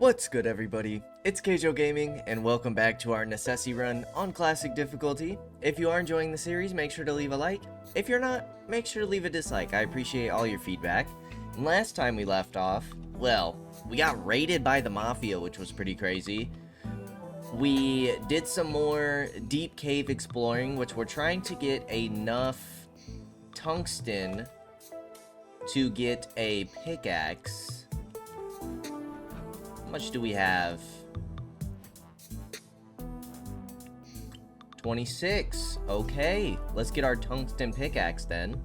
What's good, everybody? It's Kaige-O Gaming, and welcome back to our Necesse run on Classic difficulty. If you are enjoying the series, make sure to leave a like. If you're not, make sure to leave a dislike. I appreciate all your feedback. And last time we left off, well, we got raided by the Mafia, which was pretty crazy. We did some more deep cave exploring, which we're trying to get enough tungsten to get a pickaxe. How much do we have? 26. Okay, let's get our tungsten pickaxe then.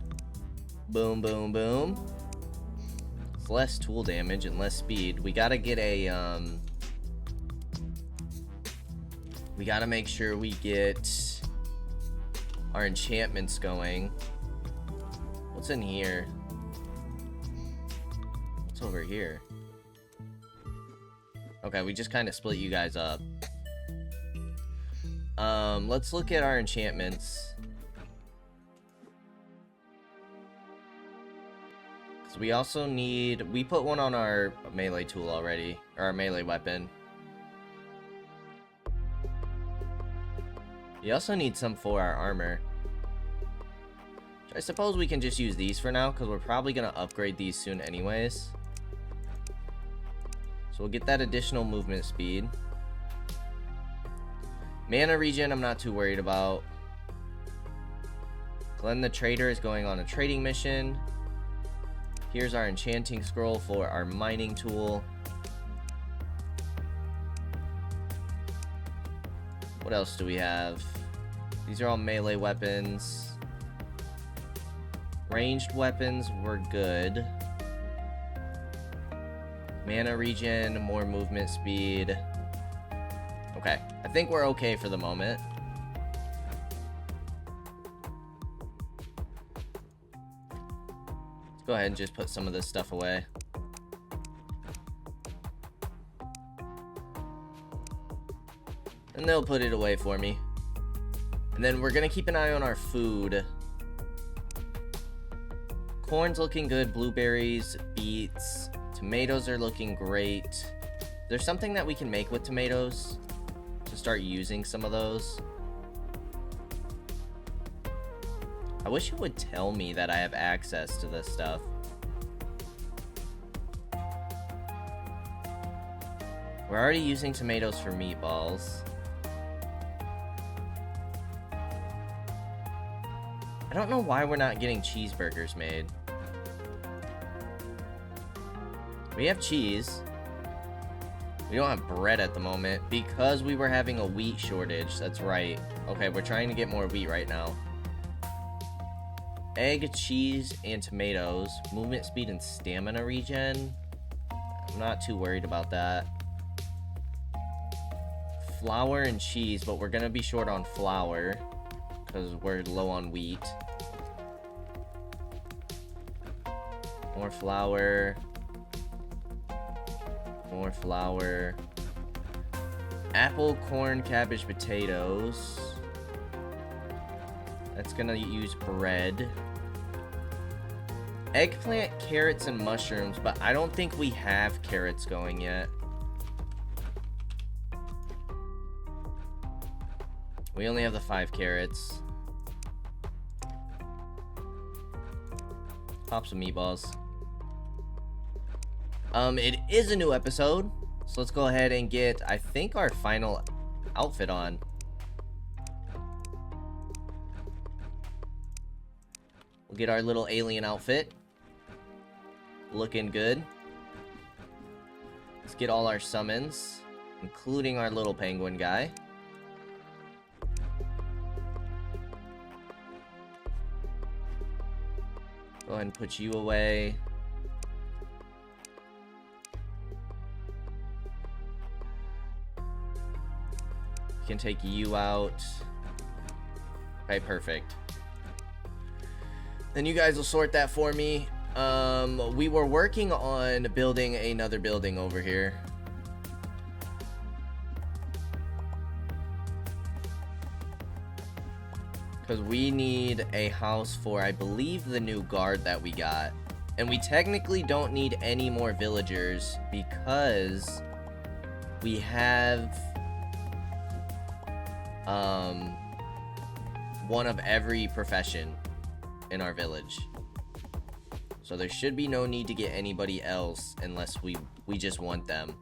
Boom, boom, boom. It's less tool damage and less speed. We gotta get a, we gotta make sure we get our enchantments going. What's in here? What's over here? Okay, we just kind of split you guys up. Let's look at our enchantments. So we also need... We put one on our melee tool already. Or our melee weapon. We also need some for our armor. Which I suppose we can just use these for now, because we're probably going to upgrade these soon anyways. So we'll get that additional movement speed. Mana regen, I'm not too worried about. Glenn the Trader is going on a trading mission. Here's our enchanting scroll for our mining tool. What else do we have? These are all melee weapons. Ranged weapons, we're good. Mana regen, more movement speed. Okay, I think we're okay for the moment. Let's go ahead and just put some of this stuff away. And they'll put it away for me. And then we're gonna keep an eye on our food. Corn's looking good, blueberries, beets. Tomatoes are looking great. There's something that we can make with tomatoes to start using some of those. I wish it would tell me that I have access to this stuff. We're already using tomatoes for meatballs. I don't know why we're not getting cheeseburgers made. We have cheese. We don't have bread at the moment because we were having a wheat shortage. That's right. Okay, we're trying to get more wheat right now. Egg, cheese, and tomatoes. Movement speed and stamina regen. I'm not too worried about that. Flour and cheese, but we're gonna be short on flour because we're low on wheat. More flour. More flour. Apple, corn, cabbage, potatoes. That's gonna use bread. Eggplant, carrots, and mushrooms, but I don't think we have carrots going yet. We only have the 5 carrots. Pop some meatballs. It is a new episode, so let's go ahead and get, I think, our final outfit on. We'll get our little alien outfit. Looking good. Let's get all our summons, including our little penguin guy. Go ahead and put you away. Can take you out. Okay, perfect. Then you guys will sort that for me. We were working on building another building over here. Because we need a house for, I believe, the new guard that we got. And we technically don't need any more villagers because we have one of every profession in our village. So there should be no need to get anybody else unless we just want them.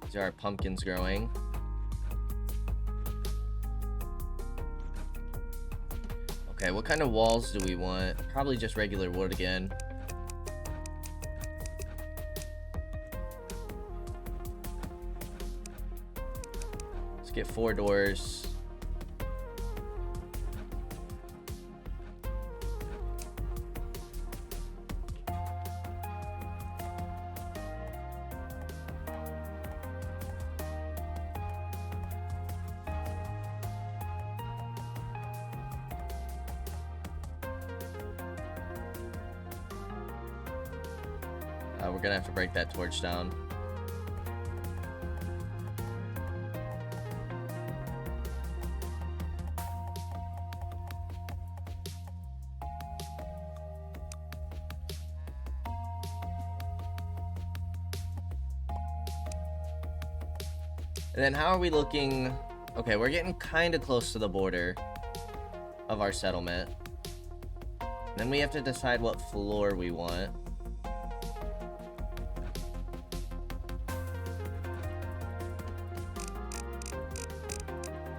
These are our pumpkins growing. Okay, what kind of walls do we want? Probably just regular wood again. Let's get 4 doors. We're gonna have to break that torch down. And then how are we looking? Okay, we're getting kind of close to the border of our settlement. Then we have to decide what floor we want.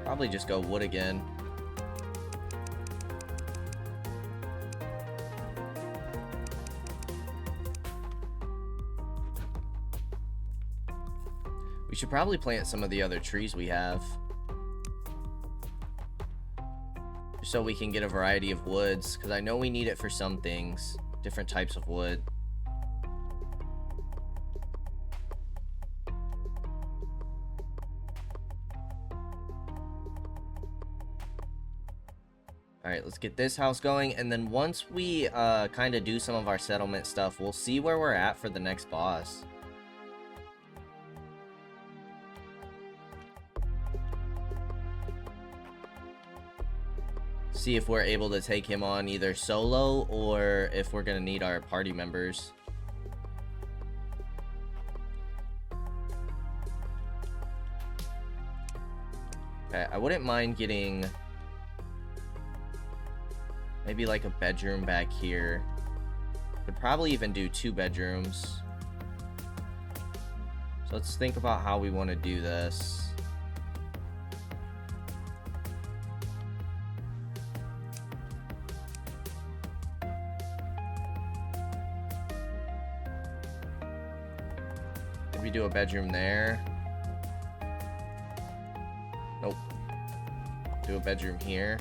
Probably just go wood again. We should probably plant some of the other trees we have, so we can get a variety of woods, because I know we need it for some things, different types of wood. Alright, let's get this house going, and then once we kind of do some of our settlement stuff, we'll see where we're at for the next boss. See if we're able to take him on either solo, or if we're gonna need our party members. Okay, I wouldn't mind getting maybe like a bedroom back here. Could probably even do 2 bedrooms. So let's think about how we want to do this. Did we do a bedroom there? Nope. Do a bedroom here.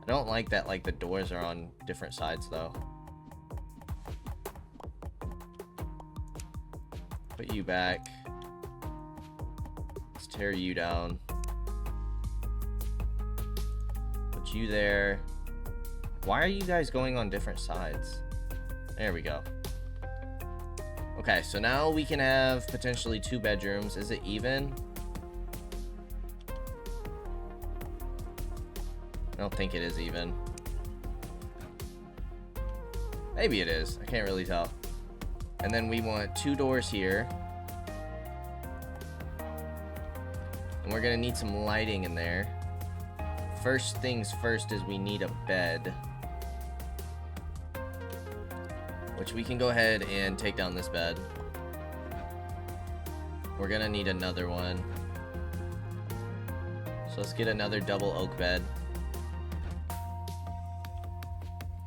I don't like that, like, the doors are on different sides, though. Put you back. Let's tear you down. Put you there. Why are you guys going on different sides? There we go. Okay, so now we can have potentially 2 bedrooms. Is it even? I don't think it is even. Maybe it is. I can't really tell. And then we want 2 doors here. And we're gonna need some lighting in there. First things first is we need a bed. Which we can go ahead and take down this bed. We're gonna need another one. So let's get another double oak bed.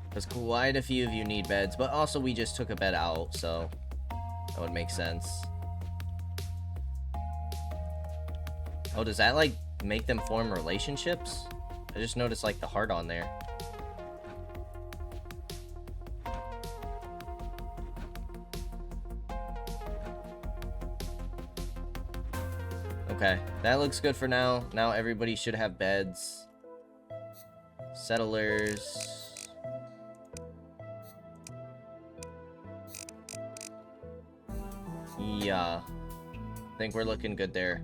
Because quite a few of you need beds, but also we just took a bed out, so that would make sense. Oh, does that, like, make them form relationships? I just noticed, like, the heart on there. Okay, that looks good for now. Now everybody should have beds. Settlers. Yeah, I think we're looking good there.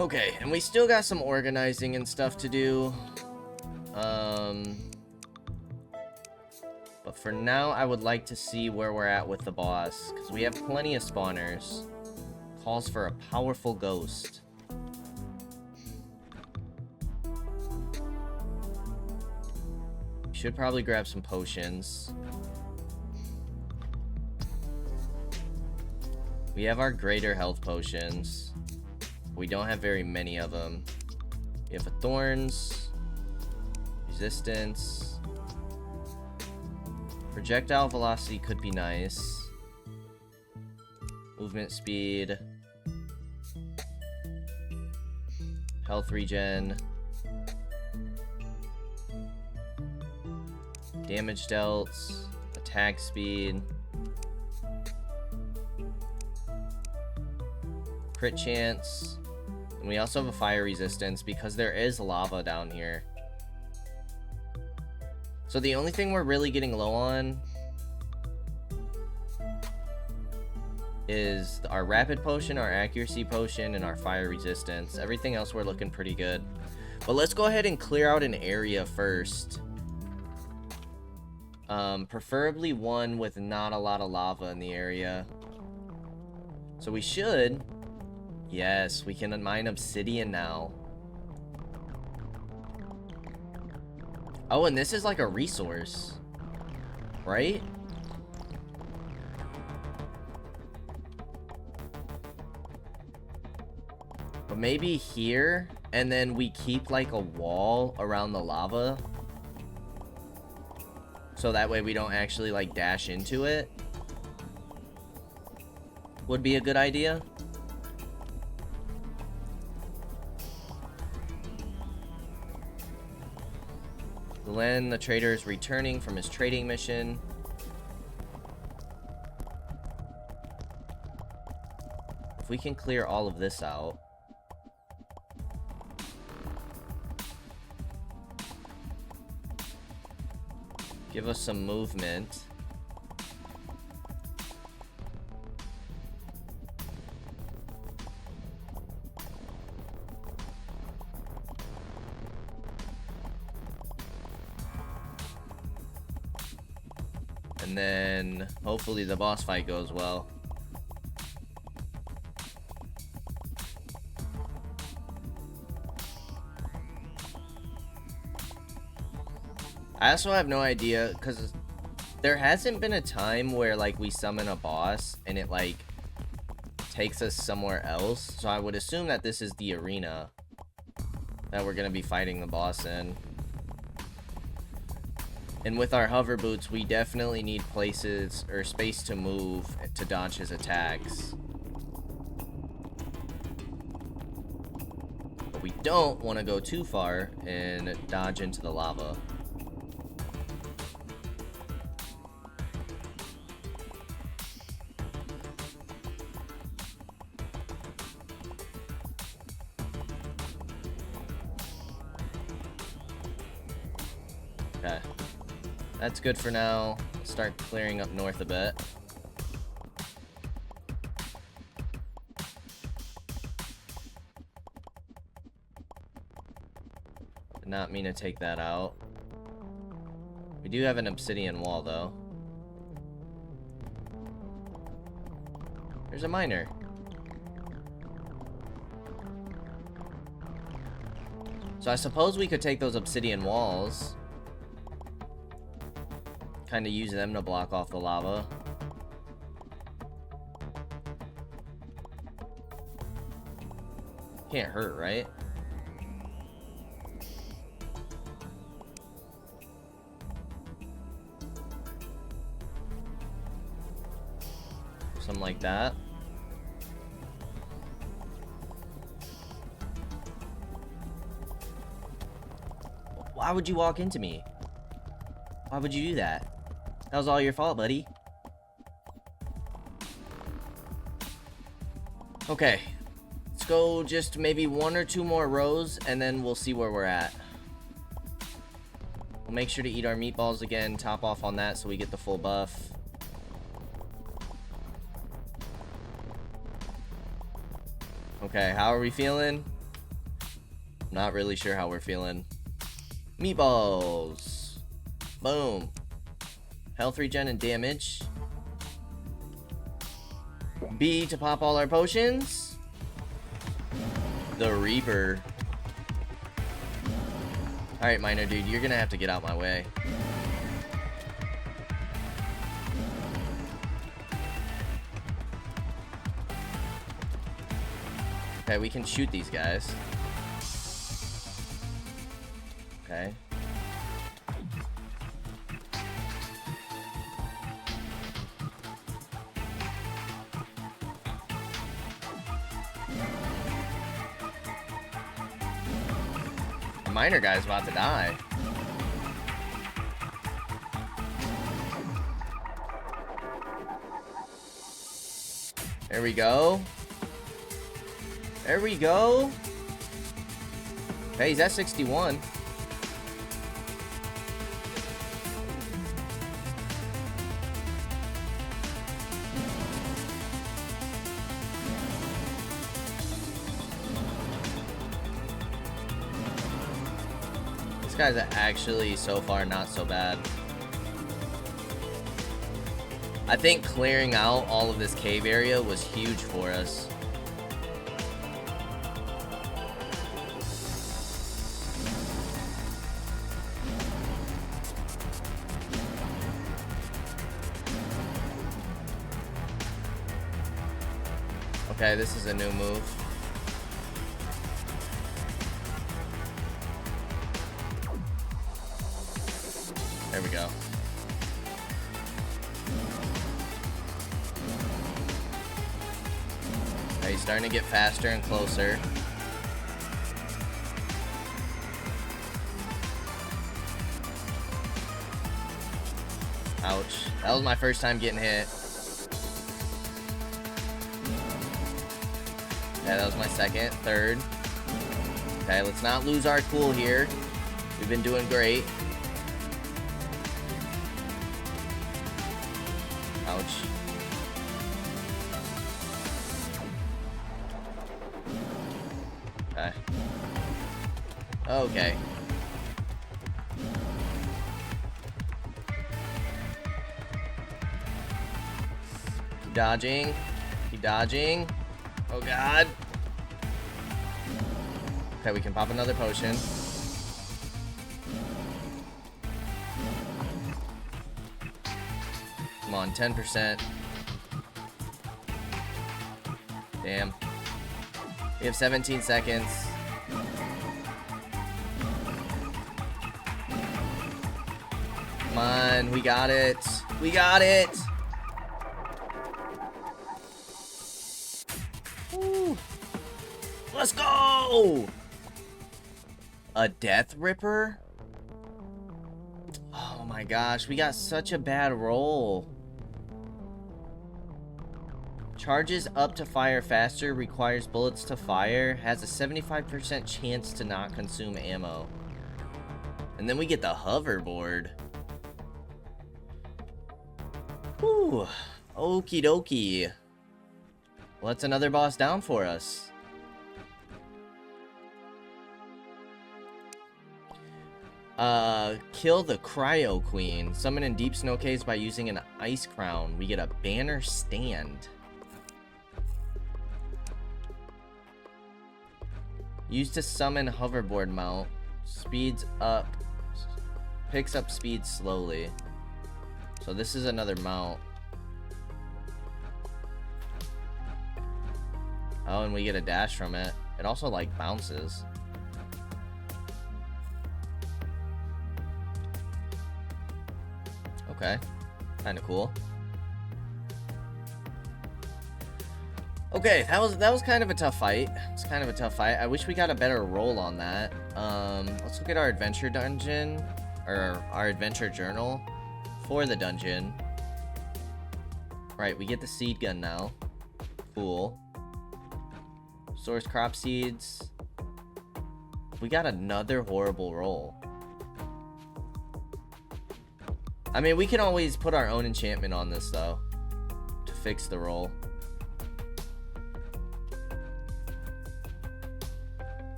Okay, and we still got some organizing and stuff to do. But for now, I would like to see where we're at with the boss, because we have plenty of spawners. Calls for a powerful ghost. Should probably grab some potions. We have our greater health potions. We don't have very many of them. We have a thorns, resistance, projectile velocity could be nice. Movement speed, health regen, damage dealt, attack speed, crit chance, and we also have a fire resistance because there is lava down here. So the only thing we're really getting low on is our rapid potion, our accuracy potion, and our fire resistance. Everything else we're looking pretty good. But let's go ahead and clear out an area first. Preferably one with not a lot of lava in the area. So we should... Yes, we can mine obsidian now. Oh, and this is like a resource, right? But maybe here, and then we keep like a wall around the lava. So that way we don't actually like dash into it. Would be a good idea. Glenn, the trader, is returning from his trading mission. If we can clear all of this out. Give us some movement. And then hopefully the boss fight goes well. I also have no idea, because there hasn't been a time where like we summon a boss and it like takes us somewhere else. So I would assume that this is the arena that we're gonna be fighting the boss in. And with our hover boots, we definitely need places or space to move to dodge his attacks. But we don't want to go too far and dodge into the lava. Okay. That's good for now. Start clearing up north a bit. Did not mean to take that out. We do have an obsidian wall, though. There's a miner. So I suppose we could take those obsidian walls. Kind of use them to block off the lava. Can't hurt, right? Something like that. Why would you walk into me? Why would you do that? That was all your fault, buddy. Okay. Let's go just maybe 1 or 2 more rows, and then we'll see where we're at. We'll make sure to eat our meatballs again, top off on that so we get the full buff. Okay, how are we feeling? Not really sure how we're feeling. Meatballs. Boom. Health regen and damage. B to pop all our potions. The Reaper. Alright, Miner Dude, you're gonna have to get out my way. Okay, we can shoot these guys. Okay. The miner guy's about to die. There we go. There we go. Hey, he's at 61. This guy's actually so far not so bad. I think clearing out all of this cave area was huge for us. Okay, this is a new move. There we go. Okay, he's starting to get faster and closer. Ouch. That was my first time getting hit. Yeah, that was my second, third. Okay, let's not lose our cool here. We've been doing great. Ouch. Okay. Okay. Keep dodging. Keep dodging. Oh god. Okay, we can pop another potion. Come on, 10%. Damn. We have 17 seconds. Come on, we got it. We got it. Woo. Let's go! A Death Ripper? Oh my gosh, we got such a bad roll. Charges up to fire faster, requires bullets to fire, has a 75% chance to not consume ammo. And then we get the hoverboard. Whew. Okie dokie. Well, that's another boss down for us. Kill the Cryo Queen. Summon in deep snow caves by using an ice crown. We get a banner stand. Used to summon hoverboard mount. Speeds up. Picks up speed slowly. So this is another mount. Oh, and we get a dash from it. It also like bounces. Okay, kind of cool. Okay, that was kind of a tough fight. It's kind of a tough fight. I wish we got a better roll on that. Let's look at our adventure dungeon, or our adventure journal for the dungeon. Right, we get the seed gun now. Cool. Source crop seeds. We got another horrible roll. I mean, we can always put our own enchantment on this, though, to fix the roll.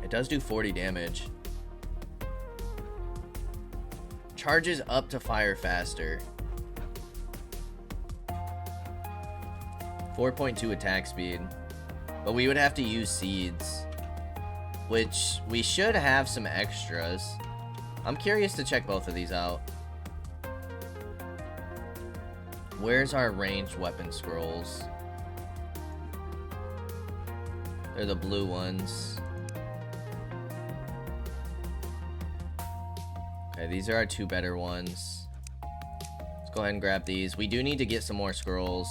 It does do 40 damage. Charges up to fire faster. 4.2 attack speed. But we would have to use seeds, which we should have some extras. I'm curious to check both of these out. Where's our ranged weapon scrolls? They're the blue ones. Okay, these are our 2 better ones. Let's go ahead and grab these. We do need to get some more scrolls.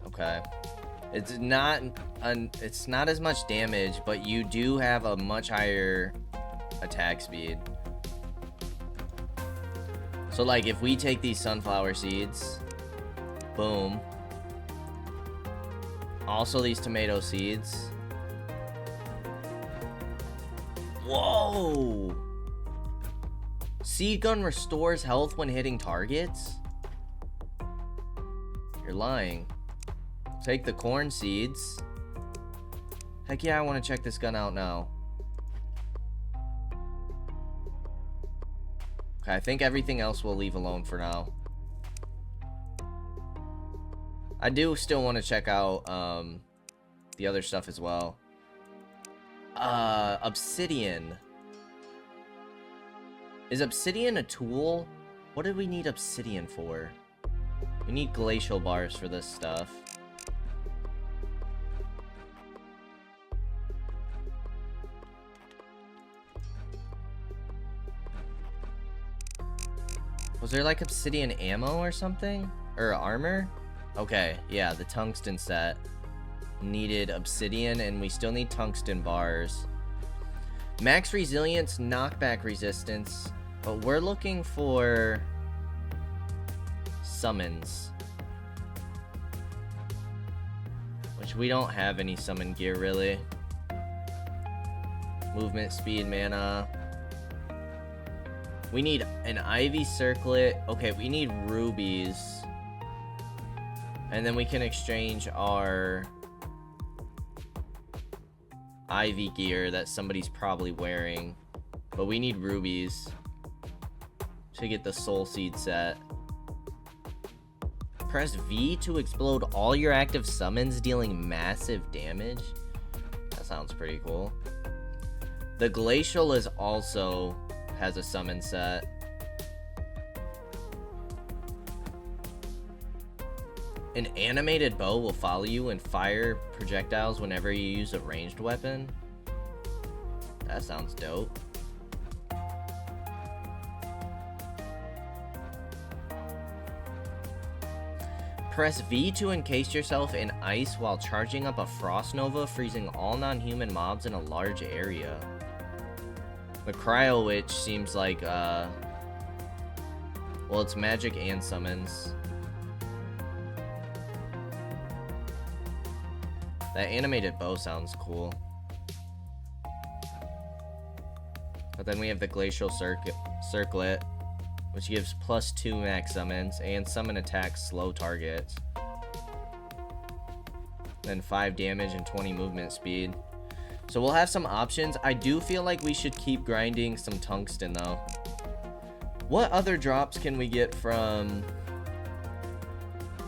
Okay. It's not as much damage, but you do have a much higher attack speed. So like if we take these sunflower seeds, boom. Also these tomato seeds. Whoa! Seed gun restores health when hitting targets? You're lying. Take the corn seeds. Heck yeah, I want to check this gun out now. Okay, I think everything else we'll leave alone for now. I do still want to check out the other stuff as well. Obsidian. Is obsidian a tool? What do we need obsidian for? We need glacial bars for this stuff. Was there like obsidian ammo or something? Or armor? Okay, yeah, the tungsten set needed obsidian, and we still need tungsten bars. Max resilience, knockback resistance, but we're looking for summons, which we don't have any summon gear really. Movement, speed, mana. We need an ivy circlet. Okay, we need rubies. And then we can exchange our ivy gear that somebody's probably wearing. But we need rubies to get the soul seed set. Press V to explode all your active summons, dealing massive damage. That sounds pretty cool. The glacial is also has a summon set. An animated bow will follow you and fire projectiles whenever you use a ranged weapon. That sounds dope. Press V to encase yourself in ice while charging up a frost nova, freezing all non-human mobs in a large area. The Cryo Witch seems like, well, it's magic and summons. That animated bow sounds cool. But then we have the Glacial Circlet, which gives +2 max summons, and summon attacks slow targets. Then 5 damage and 20 movement speed. So we'll have some options. I do feel like we should keep grinding some tungsten though. What other drops can we get from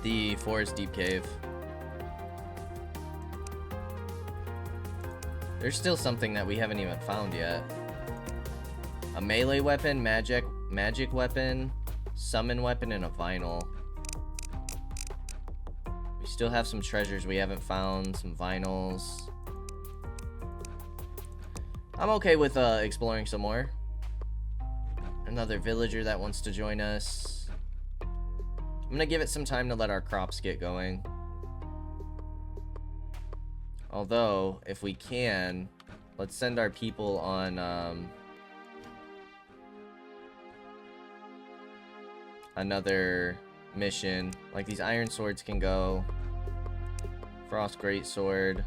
the Forest Deep Cave? There's still something that we haven't even found yet. A melee weapon, magic weapon, summon weapon, and a vinyl. We still have some treasures we haven't found, some vinyls. I'm okay with exploring some more. Another villager that wants to join us. I'm gonna give it some time to let our crops get going. Although, if we can, let's send our people on another mission. Like these iron swords can go. Frost Greatsword.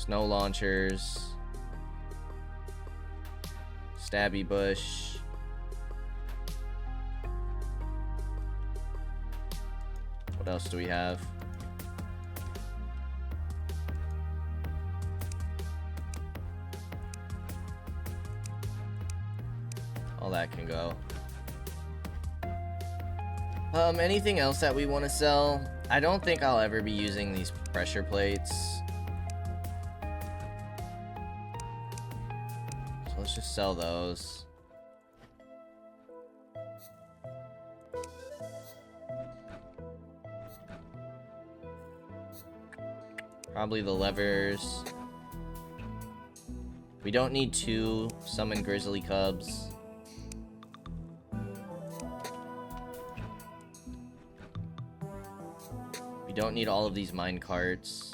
Snow launchers. Stabby bush. What else do we have? All that can go. Anything else that we want to sell? I don't think I'll ever be using these pressure plates. So let's just sell those. Probably the levers. We don't need 2 summon grizzly cubs. We don't need all of these mine carts.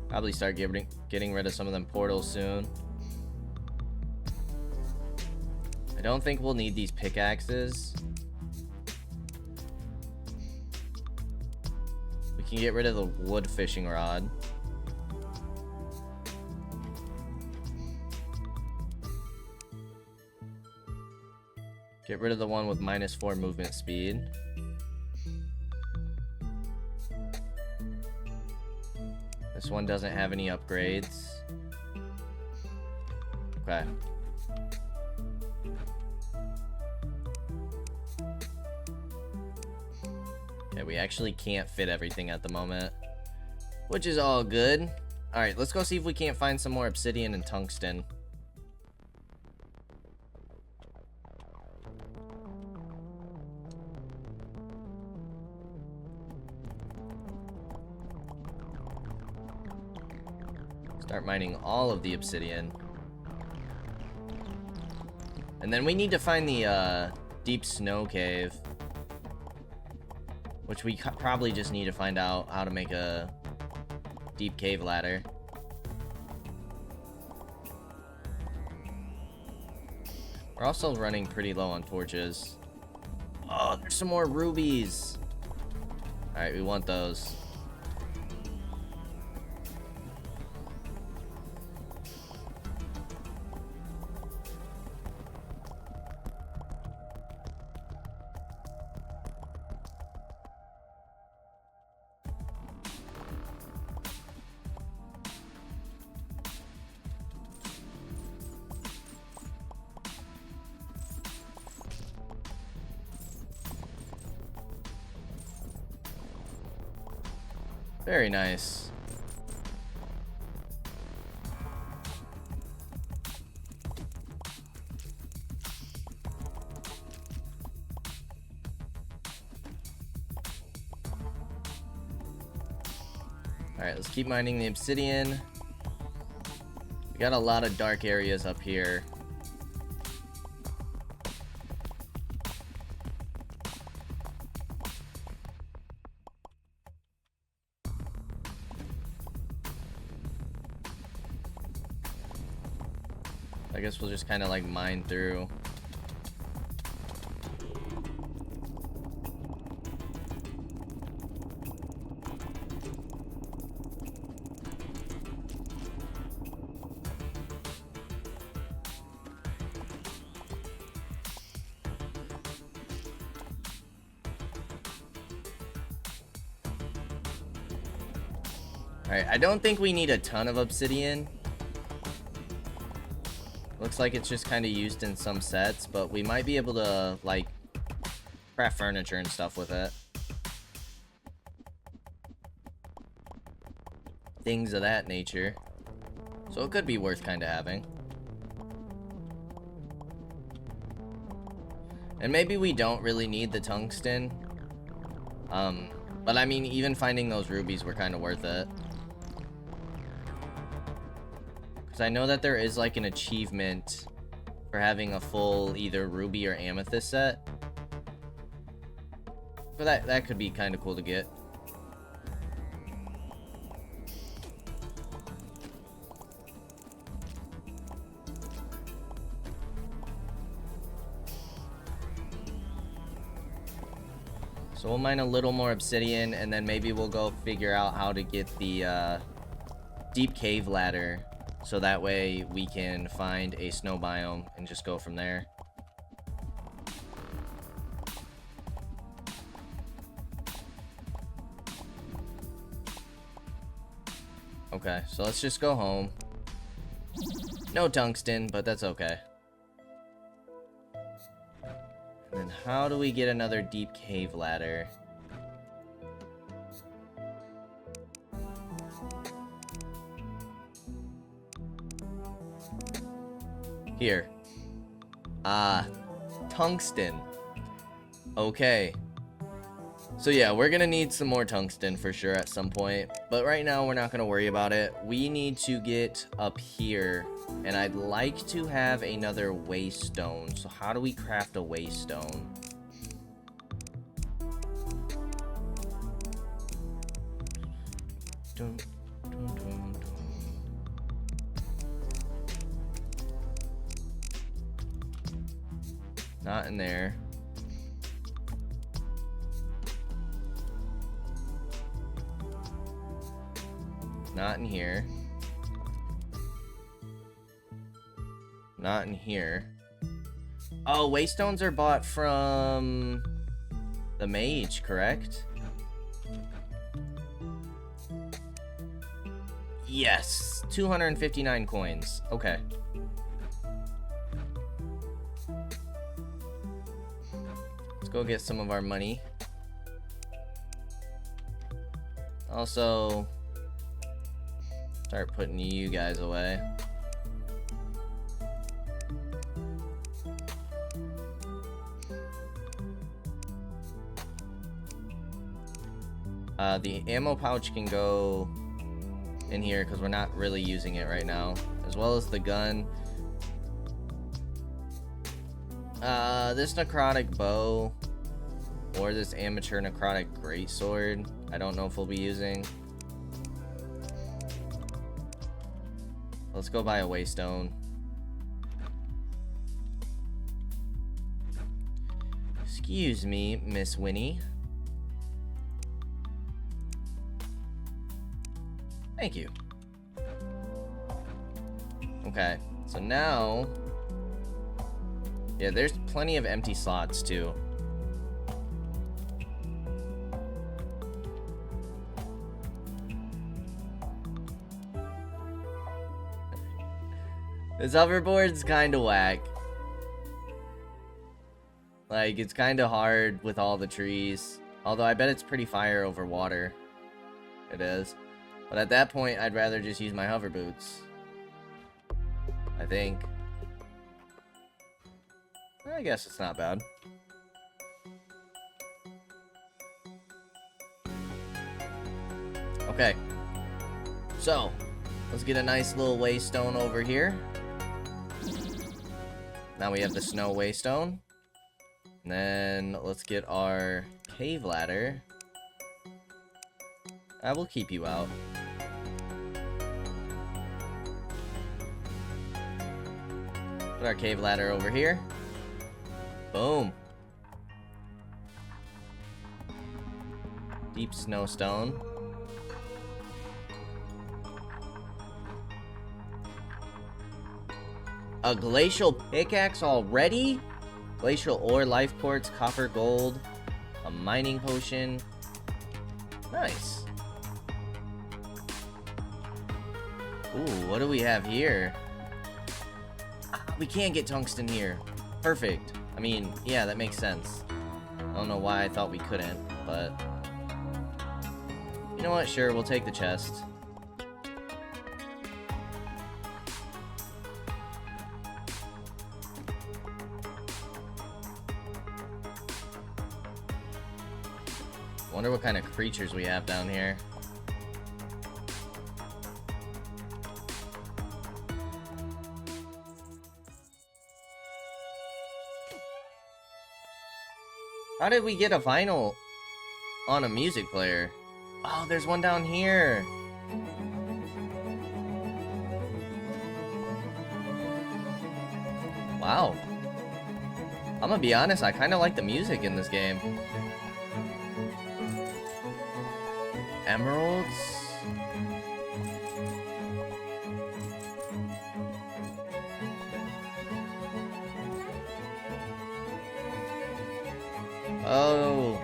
Probably start getting rid of some of them portals soon. I don't think we'll need these pickaxes. We can get rid of the wood fishing rod. Get rid of the one with -4 movement speed. This one doesn't have any upgrades. Okay. Yeah, we actually can't fit everything at the moment, which is all good. Alright, let's go see if we can't find some more obsidian and tungsten. Start mining all of the obsidian. And then we need to find the deep snow cave, which we probably just need to find out how to make a deep cave ladder. We're also running pretty low on torches. Oh, there's some more rubies. Alright, we want those. Very nice. Alright, let's keep mining the obsidian. We got a lot of dark areas up here. I guess we'll just kind of like mine through. Alright, I don't think we need a ton of obsidian. Looks like it's just kind of used in some sets, but we might be able to, like, craft furniture and stuff with it. Things of that nature. So it could be worth kind of having. And maybe we don't really need the tungsten. But I mean, even finding those rubies were kind of worth it. Because I know that there is like an achievement for having a full either ruby or amethyst set. But that could be kind of cool to get. So we'll mine a little more obsidian, and then maybe we'll go figure out how to get the deep cave ladder, so that way we can find a snow biome and just go from there. Okay, so let's just go home. No tungsten, but that's okay. And then how do we get another deep cave ladder? Here. Tungsten. Okay. So yeah, we're gonna need some more tungsten for sure at some point. But right now, we're not gonna worry about it. We need to get up here. And I'd like to have another waystone. So how do we craft a waystone? Dun, dun, dun, dun. Not in there. Not in here. Not in here. Oh, waystones are bought from the mage, correct? Yes, 259 coins. Okay. Let's go get some of our money. Also, start putting you guys away. The ammo pouch can go in here because we're not really using it right now, as well as the gun. This necrotic bow or this amateur necrotic greatsword, I don't know if we'll be using. Let's go buy a waystone. Excuse me, Miss Winnie. Thank you. Okay, so now... yeah, there's plenty of empty slots, too. This hoverboard's kinda whack. Like, it's kinda hard with all the trees. Although I bet it's pretty fire over water. It is. But at that point, I'd rather just use my hover boots. I think. I guess it's not bad. Okay. So, let's get a nice little waystone over here. Now we have the snow waystone. And then let's get our cave ladder. I will keep you out. Put our cave ladder over here. Boom. Deep snowstone. A glacial pickaxe already? Glacial ore, life quartz, copper, gold, a mining potion. Nice. Ooh, what do we have here? We can get tungsten here. Perfect. I mean, yeah, that makes sense. I don't know why I thought we couldn't, but... you know what? Sure, we'll take the chest. Wonder what kind of creatures we have down here. How did we get a vinyl on a music player? Oh, there's one down here. Wow. I'm gonna be honest, I kind of like the music in this game. Oh,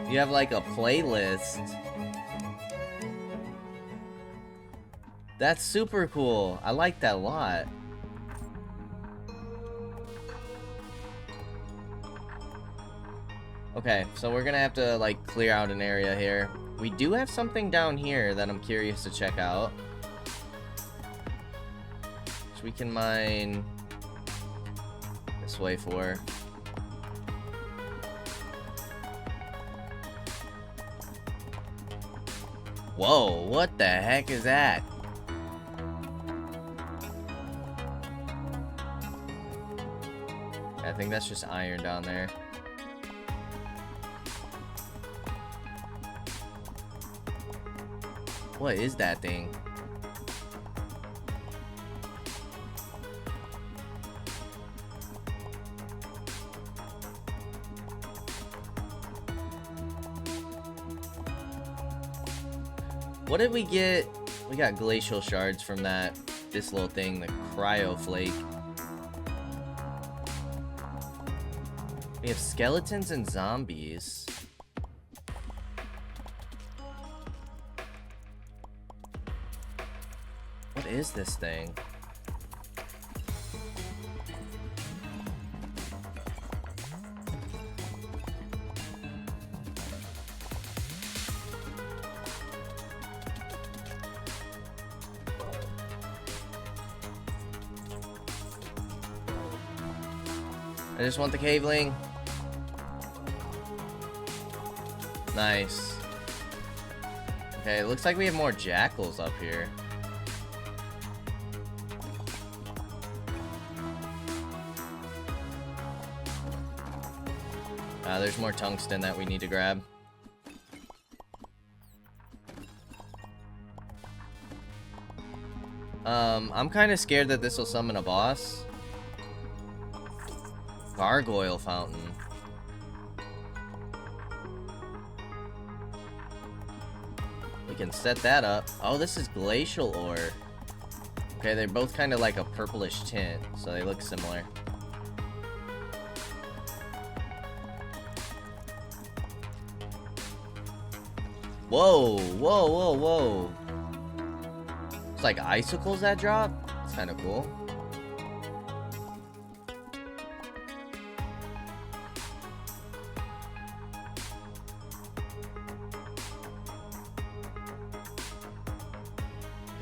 you have like a playlist. That's super cool. I like that a lot. Okay, so we're gonna have to like clear out an area here. We do have something down here that I'm curious to check out. So we can mine this way for. Whoa, what the heck is that? I think that's just iron down there. What is that thing? What did we get? We got glacial shards from this little thing, the cryo flake. We have skeletons and zombies. What is this thing? I just want the caveling. Nice. Okay, it looks like we have more jackals up here. There's more tungsten that we need to grab. I'm kind of scared that this will summon a boss. Gargoyle fountain. We can set that up. Oh, this is glacial ore. Okay, they're both kind of like a purplish tint, so they look similar. Whoa, whoa, whoa, whoa. It's like icicles that drop. It's kind of cool.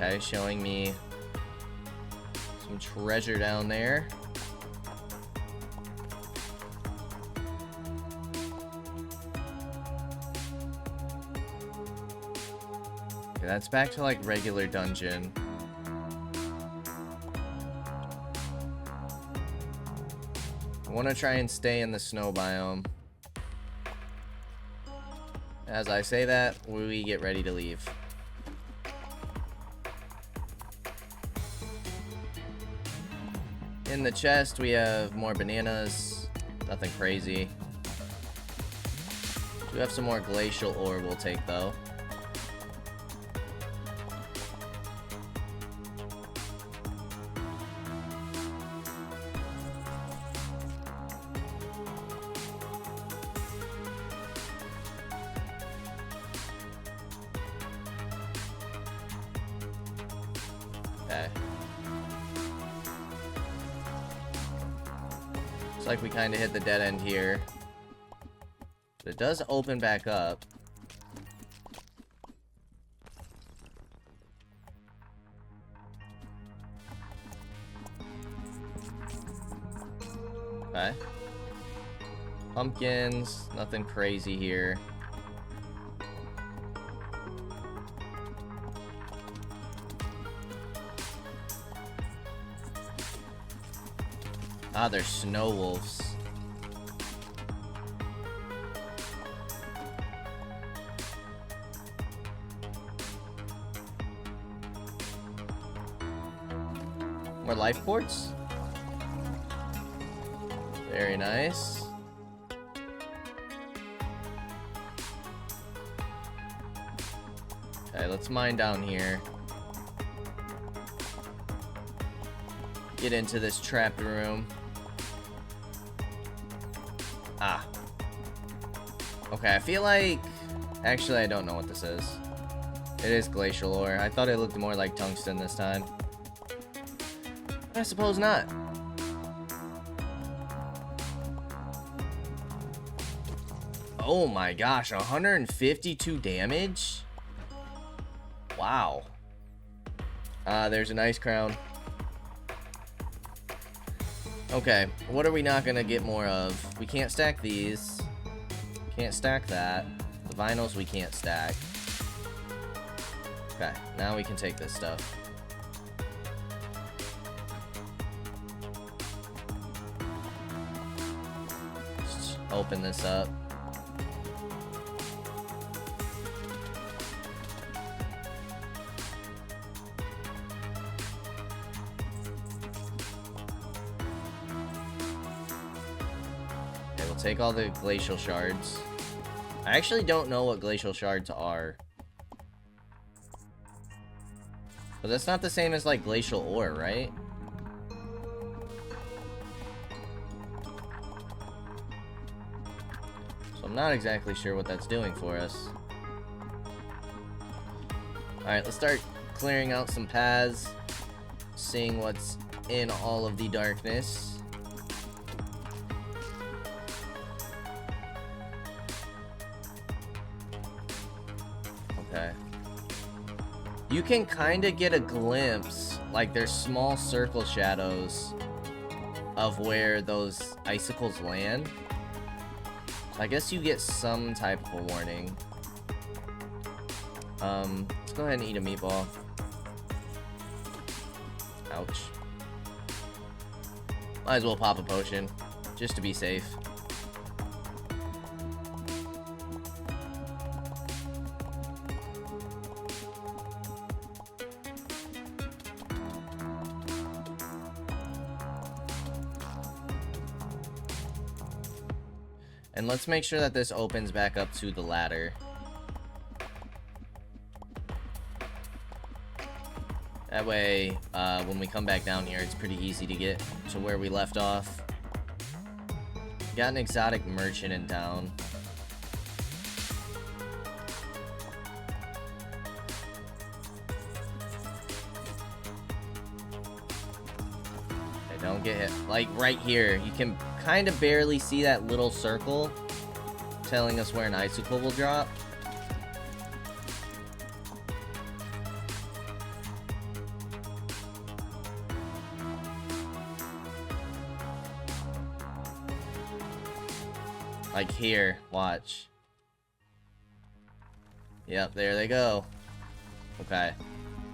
Okay, showing me some treasure down there. Okay, that's back to like regular dungeon. I want to try and stay in the snow biome. As I say that, we get ready to leave. In the chest, we have more bananas. Nothing crazy. We have some more glacial ore we'll take, though. Okay. Looks like we kind of hit the dead end here. But it does open back up. Okay. Pumpkins, nothing crazy here. Ah, they're snow wolves. More life quartz. Very nice. Okay, let's mine down here. Get into this trapped room. Ah. Okay, I feel like... Actually, I don't know what this is. It is glacial ore. I thought it looked more like tungsten this time. I suppose not. Oh my gosh, 152 damage? Wow. There's an ice crown. Okay, what are we not gonna get more of? We can't stack these. Can't stack that. The vinyls we can't stack. Okay, now we can take this stuff. Just open this up. Okay, we'll take all the glacial shards. I actually don't know what glacial shards are. But that's not the same as, like, glacial ore, right? So I'm not exactly sure what that's doing for us. Alright, let's start clearing out some paths. Seeing what's in all of the darkness. Okay. You can kind of get a glimpse, like there's small circle shadows of where those icicles land. So I guess you get some type of a warning. Let's go ahead and eat a meatball. Ouch. Might as well pop a potion, just to be safe. And let's make sure that this opens back up to the ladder. That way, when we come back down here, it's pretty easy to get to where we left off. Got an exotic merchant in town. Okay, don't get hit. Like, right here, you can kind of barely see that little circle telling us where an icicle will drop. Like here, watch. Yep, there they go. Okay.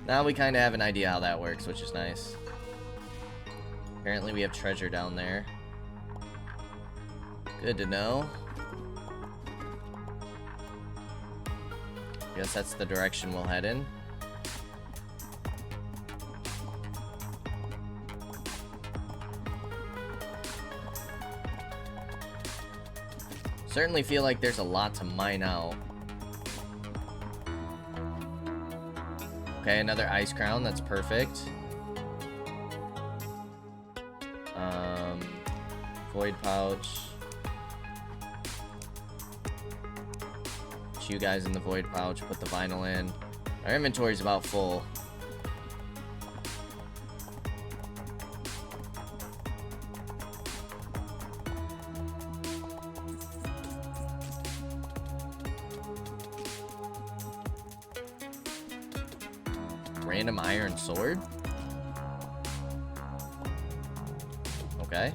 Now we kind of have an idea how that works, which is nice. Apparently we have treasure down there. Good to know. Guess that's the direction we'll head in. Certainly feel like there's a lot to mine out. Okay, another ice crown. That's perfect. Void pouch. Put you guys in the void pouch. Put the vinyl in. Our inventory's about full. Random iron sword? Okay.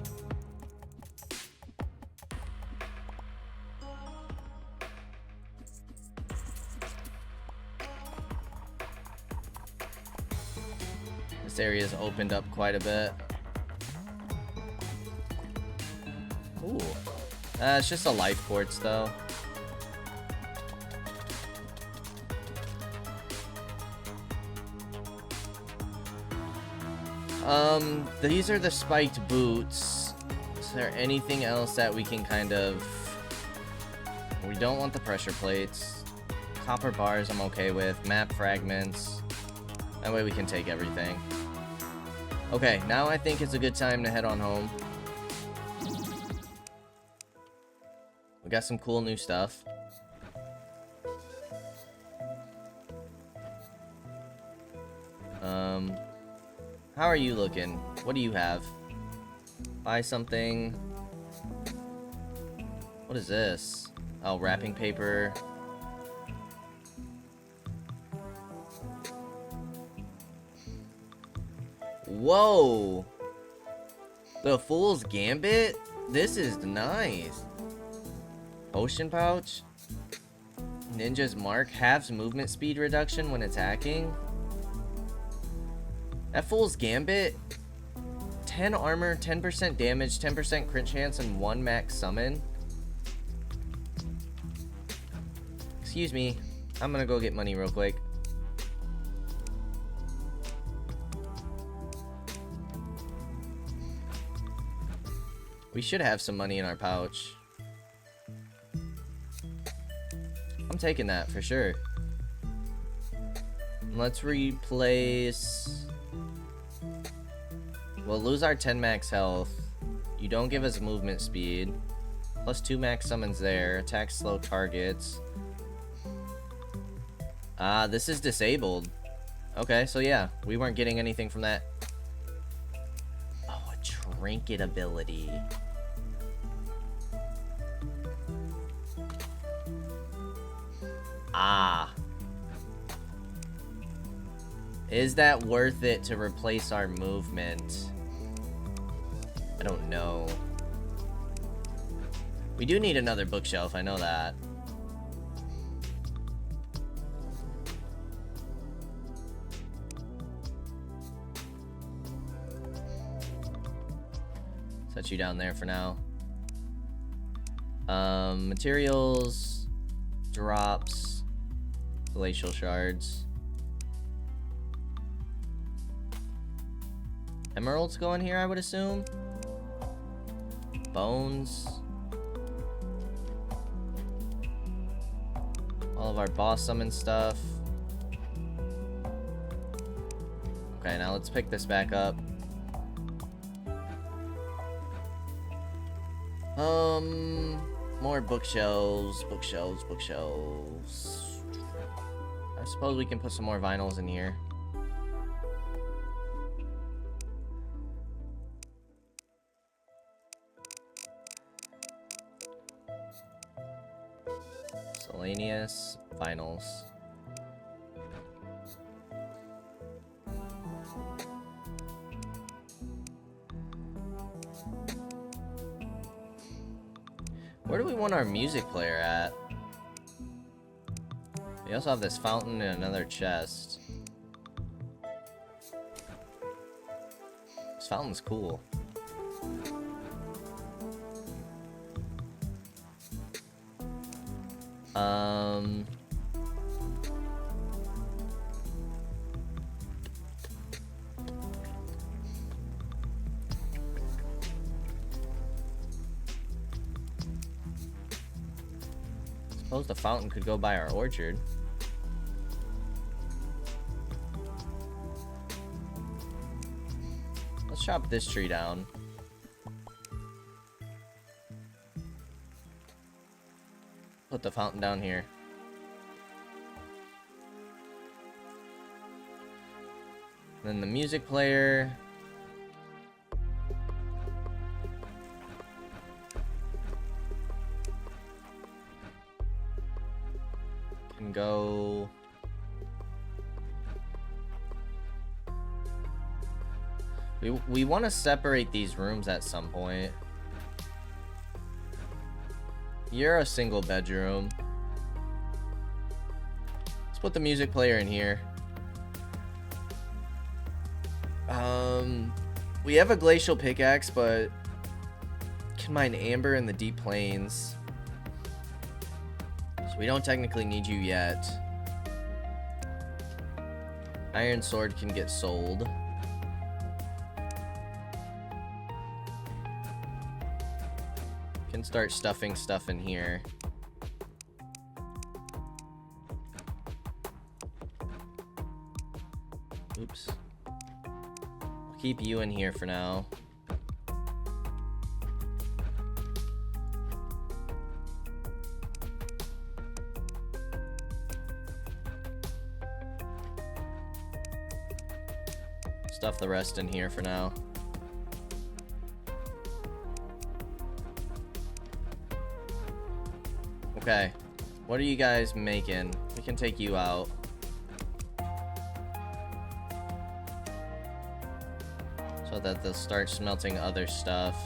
This area's opened up quite a bit. Ooh. It's just a life quartz though. These are the spiked boots. Is there anything else that we can kind of... We don't want the pressure plates. Copper bars I'm okay with. Map fragments. That way we can take everything. Okay, now I think it's a good time to head on home. We got some cool new stuff. How are you looking? What do you have? Buy something. What is this? Oh, wrapping paper. Whoa! The Fool's Gambit? This is nice. Potion pouch. Ninja's Mark halves movement speed reduction when attacking. That Fool's Gambit. 10 armor, 10% damage, 10% crit chance, and 1 max summon. Excuse me. I'm gonna go get money real quick. We should have some money in our pouch. I'm taking that for sure. Let's replace... We'll lose our 10 max health. You don't give us movement speed. Plus 2 max summons there. Attack slow targets. Ah, this is disabled. Okay, so yeah, we weren't getting anything from that. Oh, a trinket ability. Ah. Is that worth it to replace our movement? I don't know. We do need another bookshelf, I know that. Set you down there for now. Materials, drops, glacial shards. Emeralds go in here, I would assume. Bones. All of our boss summon stuff. Okay, now let's pick this back up. More bookshelves, bookshelves, bookshelves. I suppose we can put some more vinyls in here. Miscellaneous vinyls. Where do we want our music player at? We also have this fountain and another chest. This fountain's cool. Suppose the fountain could go by our orchard. Let's chop this tree down. Put the fountain down here. Then the music player. Can go. We want to separate these rooms at some point. You're a single bedroom. Let's put the music player in here. We have a glacial pickaxe, but can mine amber in the deep plains. So we don't technically need you yet. Iron sword can get sold. Can start stuffing stuff in here. Oops. I'll keep you in here for now. Stuff the rest in here for now. Okay. What are you guys making? We can take you out. So that they'll start smelting other stuff.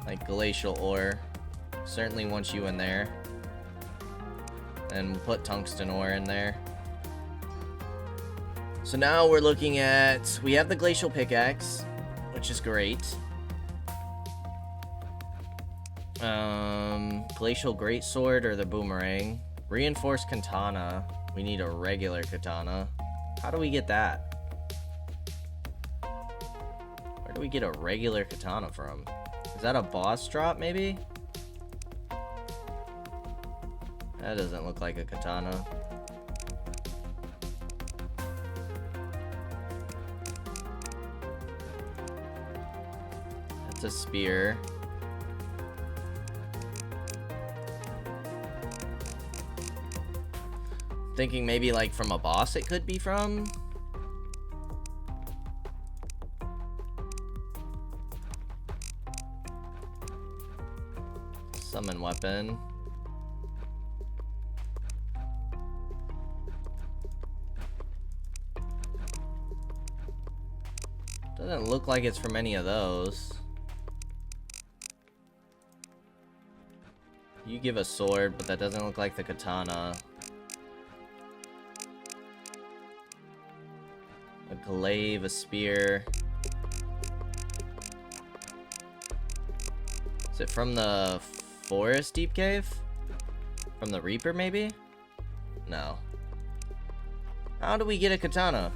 Like glacial ore. Certainly want you in there. And we'll put tungsten ore in there. So now we're looking at... We have the glacial pickaxe, which is great. Glacial greatsword or the boomerang. Reinforced katana. We need a regular katana. How do we get that? Where do we get a regular katana from? Is that a boss drop, maybe? That doesn't look like a katana. That's a spear. Thinking maybe like from a boss it could be from. Summon weapon. Doesn't look like it's from any of those. You give a sword, but that doesn't look like the katana. A glaive, a spear. Is it from the forest deep cave? From the Reaper, maybe? No. How do we get a katana?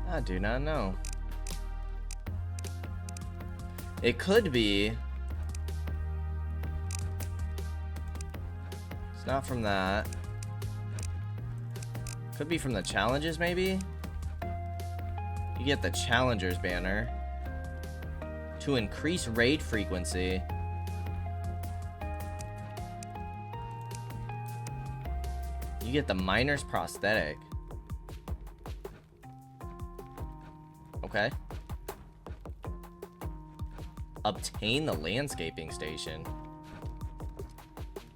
I do not know. It could be. It's not from that. Could be from the challenges, maybe? You get the challengers banner. To increase raid frequency. You get the miner's prosthetic. Okay. Obtain the landscaping station.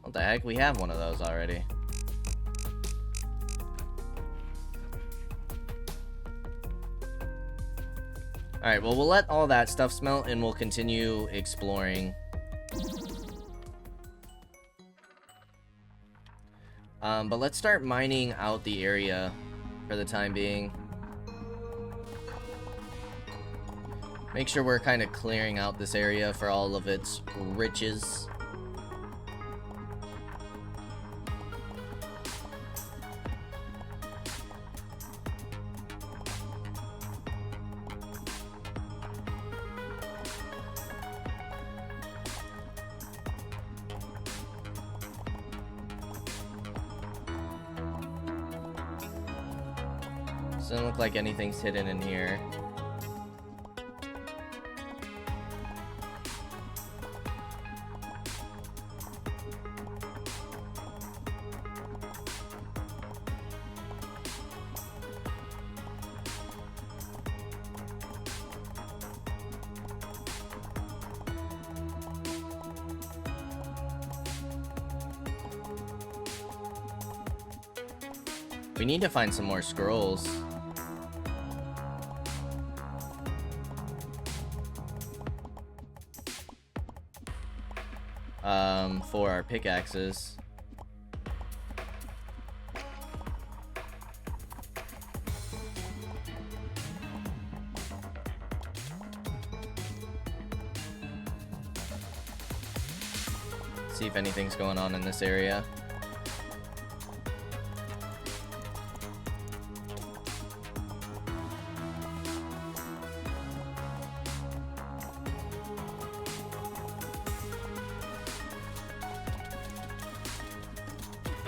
What the heck? We have one of those already. Alright, well, we'll let all that stuff smelt and we'll continue exploring. But let's start mining out the area for the time being. Make sure we're kind of clearing out this area for all of its riches. Doesn't look like anything's hidden in here. We need to find some more scrolls. For our pickaxes. See if anything's going on in this area.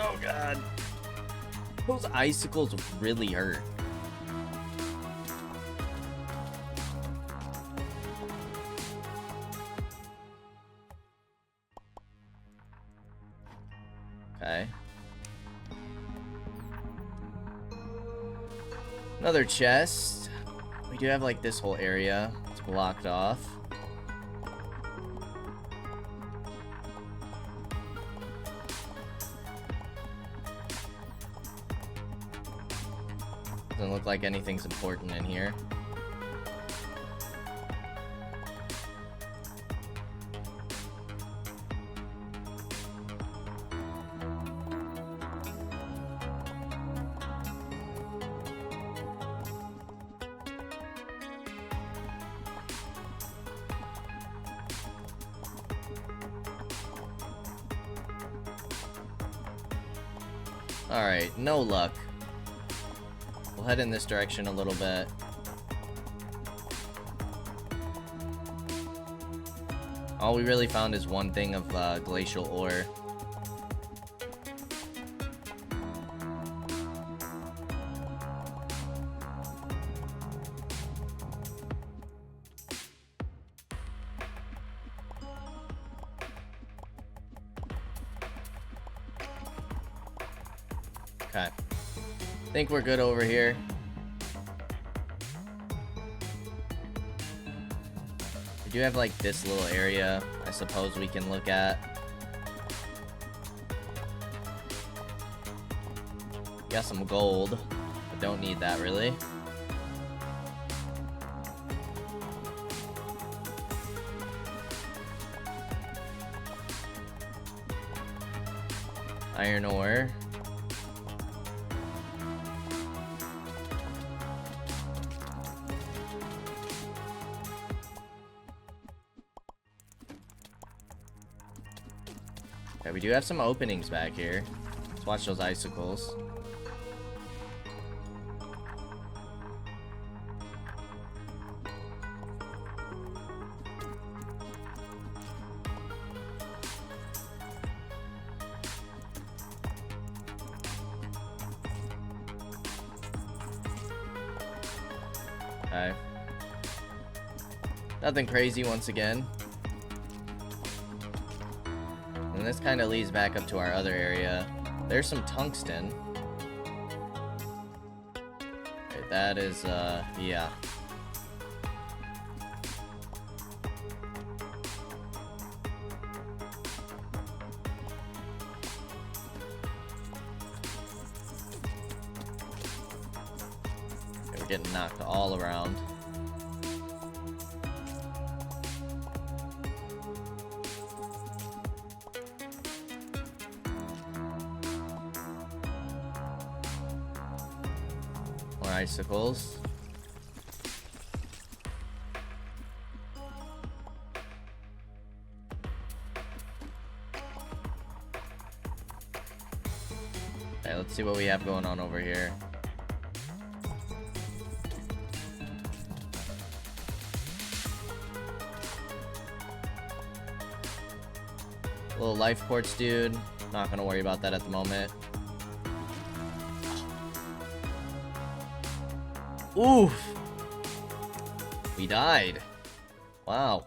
Oh god. Those icicles really hurt. Okay. Another chest. We do have like this whole area. It's blocked off. Doesn't look like anything's important in here. Alright, no luck. We'll head in this direction a little bit. All we really found is one thing of glacial ore. Okay. I think we're good over here. We do have like this little area I suppose we can look at. Got some gold, but don't need that really. Iron ore. Okay, we do have some openings back here. Let's watch those icicles. Okay. Nothing crazy once again. And this kind of leads back up to our other area. There's some tungsten. Okay, that is, yeah. Okay, we're getting knocked all around. Icicles. Okay, let's see what we have going on over here. Little life quartz, dude. Not gonna worry about that at the moment. Oof! We died. Wow.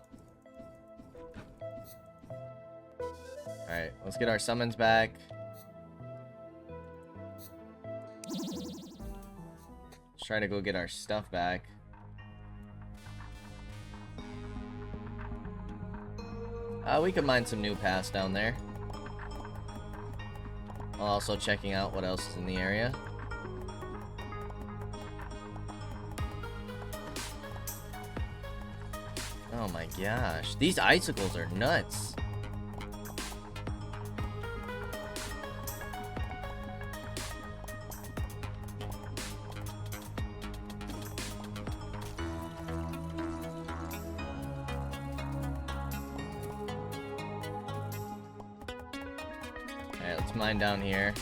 Alright, let's get our summons back. Let's try to go get our stuff back. We could mine some new paths down there. While also checking out what else is in the area. Oh my gosh, these icicles are nuts. Alright, let's mine down here.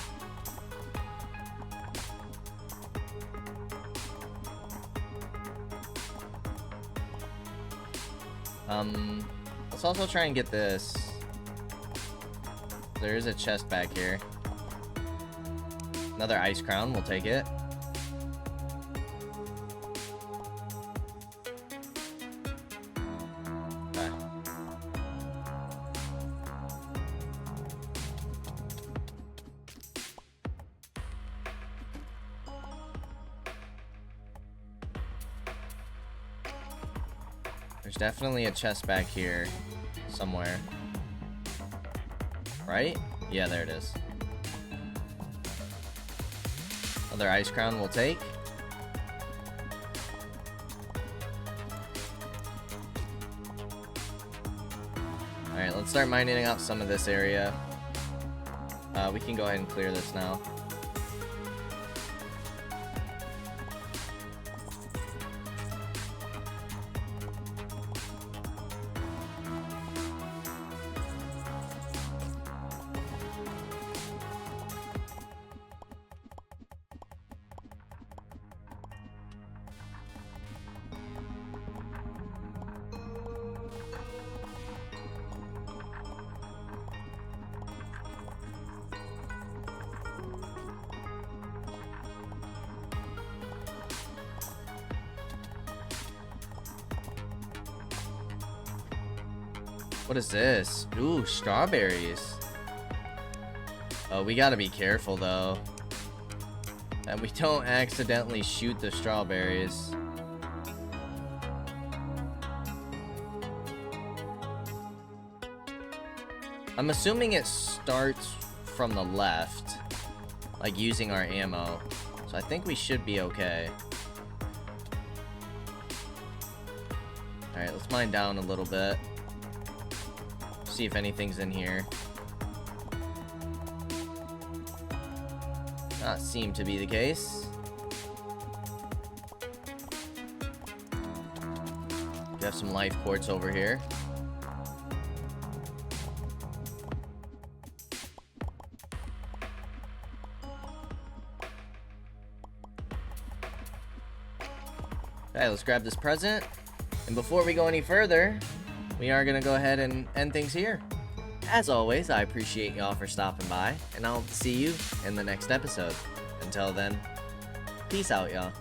Let's also try and get this. There is a chest back here. Another ice crown, we'll take it. Okay. There's definitely a chest back here somewhere. Right? Yeah, there it is. Another ice crown we'll take. Alright, let's start mining out some of this area. We can go ahead and clear this now. What is this? Ooh, strawberries. Oh, we gotta be careful though, that we don't accidentally shoot the strawberries. I'm assuming it starts from the left, like using our ammo. So I think we should be okay. Alright, let's mine down a little bit. See if anything's in here. Not seem to be the case. We have some life quartz over here. Okay, let's grab this present. And before we go any further, we are going to go ahead and end things here. As always, I appreciate y'all for stopping by, and I'll see you in the next episode. Until then, peace out, y'all.